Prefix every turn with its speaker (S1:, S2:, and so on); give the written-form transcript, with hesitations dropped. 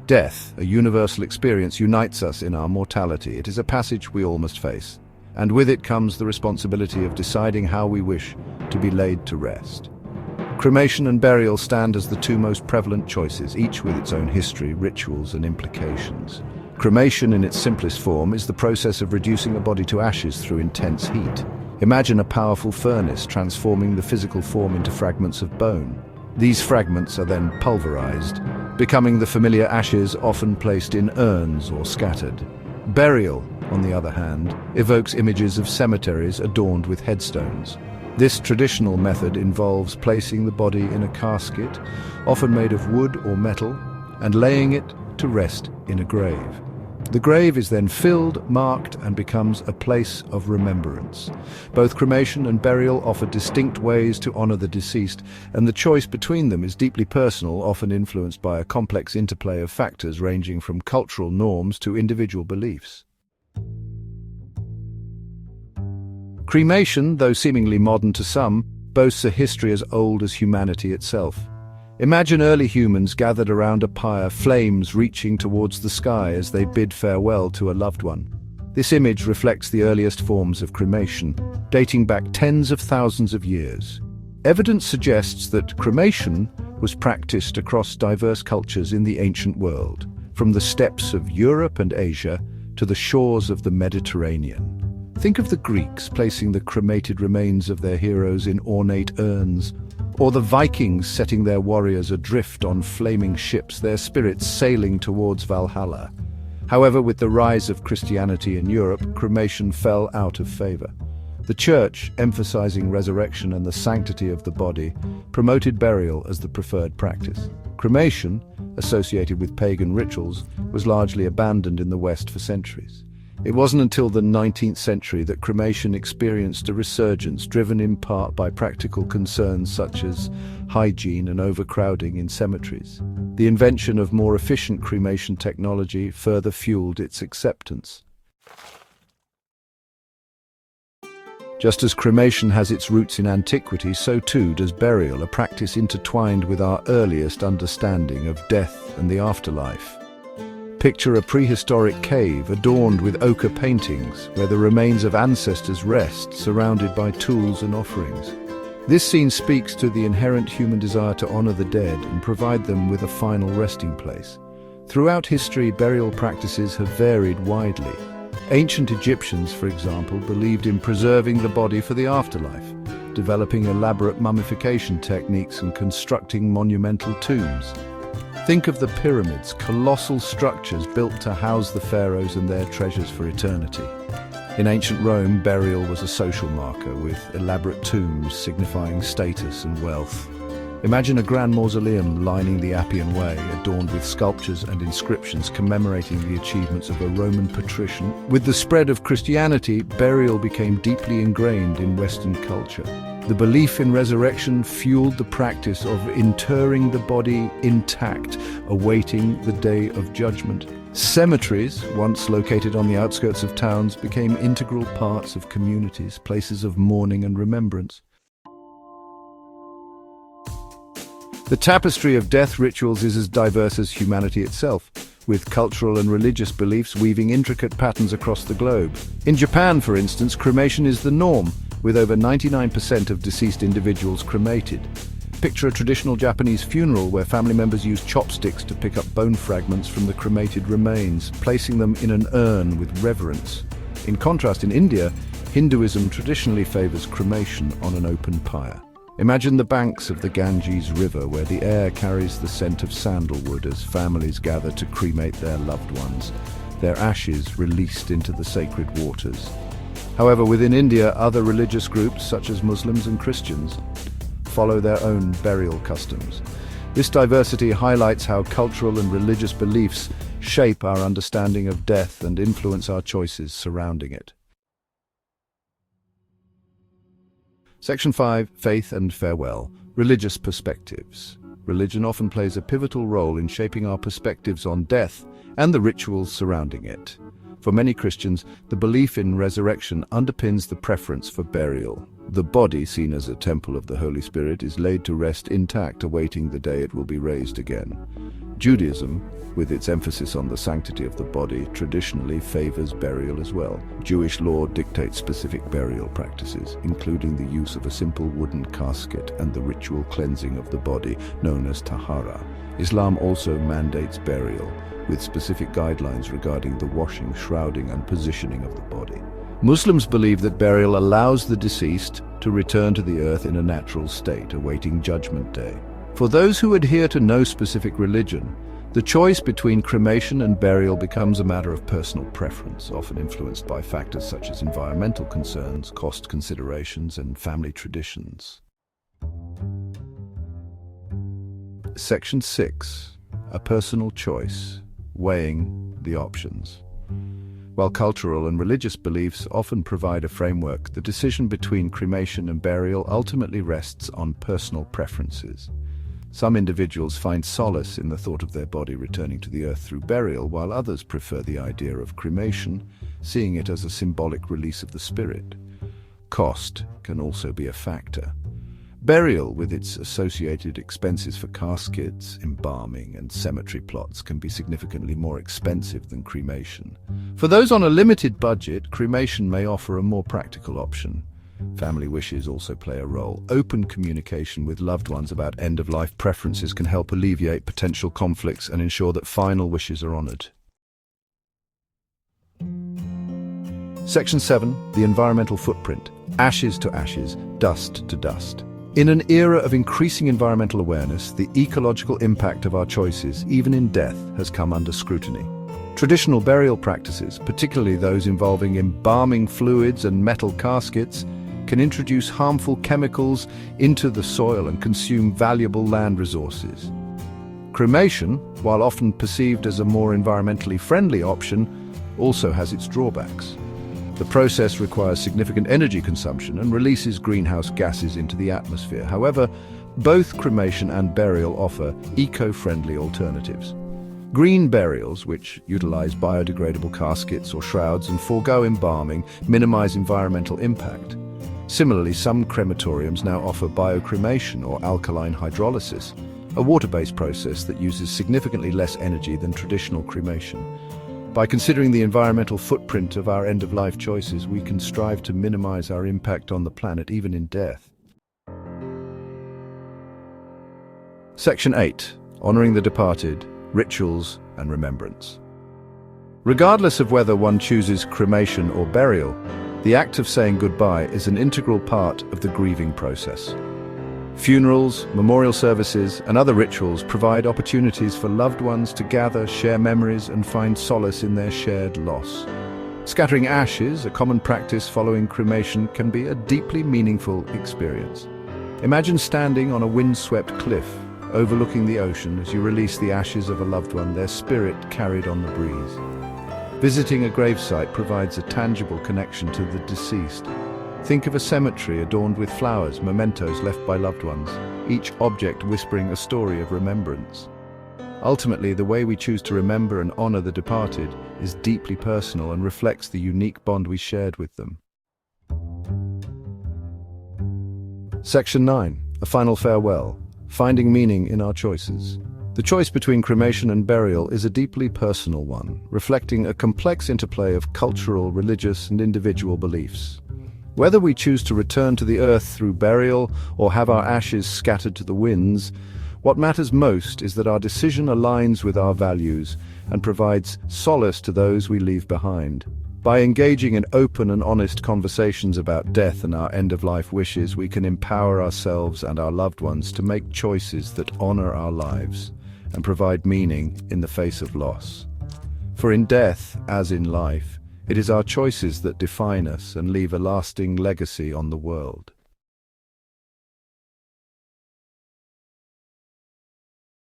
S1: Death, a universal experience, unites us in our mortality. It is a passage we all must face, and with it comes the responsibility of deciding how we wish to be laid to rest. Cremation and burial stand as the two most prevalent choices, each with its own history, rituals, and implications. Cremation, in its simplest form, is the process of reducing a body to ashes through intense heat. Imagine a powerful furnace transforming the physical form into fragments of bone. These fragments are then pulverized, becoming the familiar ashes often placed in urns or scattered. Burial, on the other hand, evokes images of cemeteries adorned with headstones. This traditional method involves placing the body in a casket, often made of wood or metal, and laying it to rest in a grave. The grave is then filled, marked, and becomes a place of remembrance. Both cremation and burial offer distinct ways to honor the deceased, and the choice between them is deeply personal, often influenced by a complex interplay of factors ranging from cultural norms to individual beliefs. Cremation, though seemingly modern to some, boasts a history as old as humanity itself. Imagine early humans gathered around a pyre, flames reaching towards the sky as they bid farewell to a loved one. This image reflects the earliest forms of cremation, dating back tens of thousands of years. Evidence suggests that cremation was practiced across diverse cultures in the ancient world, from the steppes of Europe and Asia to the shores of the Mediterranean. Think of the Greeks placing the cremated remains of their heroes in ornate urns, or the Vikings setting their warriors adrift on flaming ships, their spirits sailing towards Valhalla. However, with the rise of Christianity in Europe, cremation fell out of favor. The Church, emphasizing resurrection and the sanctity of the body, promoted burial as the preferred practice. Cremation, associated with pagan rituals, was largely abandoned in the West for centuries. It wasn't until the 19th century that cremation experienced a resurgence, driven in part by practical concerns such as hygiene and overcrowding in cemeteries. The invention of more efficient cremation technology further fueled its acceptance. Just as cremation has its roots in antiquity, so too does burial, a practice intertwined with our earliest understanding of death and the afterlife. Picture a prehistoric cave adorned with ochre paintings, where the remains of ancestors rest, surrounded by tools and offerings. This scene speaks to the inherent human desire to honor the dead and provide them with a final resting place. Throughout history, burial practices have varied widely. Ancient Egyptians, for example, believed in preserving the body for the afterlife, developing elaborate mummification techniques and constructing monumental tombs. Think of the pyramids, colossal structures built to house the pharaohs and their treasures for eternity. In ancient Rome, burial was a social marker, with elaborate tombs signifying status and wealth. Imagine a grand mausoleum lining the Appian Way, adorned with sculptures and inscriptions commemorating the achievements of a Roman patrician. With the spread of Christianity, burial became deeply ingrained in Western culture. The belief in resurrection fueled the practice of interring the body intact, awaiting the day of judgment. Cemeteries, once located on the outskirts of towns, became integral parts of communities, places of mourning and remembrance. The tapestry of death rituals is as diverse as humanity itself, with cultural and religious beliefs weaving intricate patterns across the globe. In Japan, for instance, cremation is the norm, with over 99% of deceased individuals cremated. Picture a traditional Japanese funeral where family members use chopsticks to pick up bone fragments from the cremated remains, placing them in an urn with reverence. In contrast, in India, Hinduism traditionally favors cremation on an open pyre. Imagine the banks of the Ganges River, where the air carries the scent of sandalwood as families gather to cremate their loved ones, their ashes released into the sacred waters. However, within India, other religious groups, such as Muslims and Christians, follow their own burial customs. This diversity highlights how cultural and religious beliefs shape our understanding of death and influence our choices surrounding it. Section 5. Faith and Farewell. Religious Perspectives. Religion often plays a pivotal role in shaping our perspectives on death and the rituals surrounding it. For many Christians, the belief in resurrection underpins the preference for burial. The body, seen as a temple of the Holy Spirit, is laid to rest intact, awaiting the day it will be raised again. Judaism, with its emphasis on the sanctity of the body, traditionally favors burial as well. Jewish law dictates specific burial practices, including the use of a simple wooden casket and the ritual cleansing of the body, known as tahara. Islam also mandates burial, with specific guidelines regarding the washing, shrouding, and positioning of the body. Muslims believe that burial allows the deceased to return to the earth in a natural state, awaiting Judgment Day. For those who adhere to no specific religion, the choice between cremation and burial becomes a matter of personal preference, often influenced by factors such as environmental concerns, cost considerations, and family traditions. Section 6. A personal choice, weighing the options. While cultural and religious beliefs often provide a framework, the decision between cremation and burial ultimately rests on personal preferences. Some individuals find solace in the thought of their body returning to the earth through burial, while others prefer the idea of cremation, seeing it as a symbolic release of the spirit. Cost can also be a factor. Burial, with its associated expenses for caskets, embalming, and cemetery plots, can be significantly more expensive than cremation. For those on a limited budget, cremation may offer a more practical option. Family wishes also play a role. Open communication with loved ones about end-of-life preferences can help alleviate potential conflicts and ensure that final wishes are honored. Section 7. The environmental footprint. Ashes to ashes, dust to dust. In an era of increasing environmental awareness, the ecological impact of our choices, even in death, has come under scrutiny. Traditional burial practices, particularly those involving embalming fluids and metal caskets, can introduce harmful chemicals into the soil and consume valuable land resources. Cremation, while often perceived as a more environmentally friendly option, also has its drawbacks. The process requires significant energy consumption and releases greenhouse gases into the atmosphere. However, both cremation and burial offer eco-friendly alternatives. Green burials, which utilize biodegradable caskets or shrouds and forego embalming, minimize environmental impact. Similarly, some crematoriums now offer biocremation or alkaline hydrolysis, a water-based process that uses significantly less energy than traditional cremation. By considering the environmental footprint of our end-of-life choices, we can strive to minimize our impact on the planet, even in death. Section 8. Honoring the departed, rituals and remembrance. Regardless of whether one chooses cremation or burial, the act of saying goodbye is an integral part of the grieving process. Funerals, memorial services, and other rituals provide opportunities for loved ones to gather, share memories, and find solace in their shared loss. Scattering ashes, a common practice following cremation, can be a deeply meaningful experience. Imagine standing on a windswept cliff, overlooking the ocean as you release the ashes of a loved one, their spirit carried on the breeze. Visiting a gravesite provides a tangible connection to the deceased. Think of a cemetery adorned with flowers, mementos left by loved ones, each object whispering a story of remembrance. Ultimately, the way we choose to remember and honor the departed is deeply personal and reflects the unique bond we shared with them. Section 9. A final farewell. Finding meaning in our choices. The choice between cremation and burial is a deeply personal one, reflecting a complex interplay of cultural, religious, and individual beliefs. Whether we choose to return to the earth through burial or have our ashes scattered to the winds, what matters most is that our decision aligns with our values and provides solace to those we leave behind. By engaging in open and honest conversations about death and our end-of-life wishes, we can empower ourselves and our loved ones to make choices that honor our lives and provide meaning in the face of loss. For in death, as in life, it is our choices that define us and leave a lasting legacy on the world.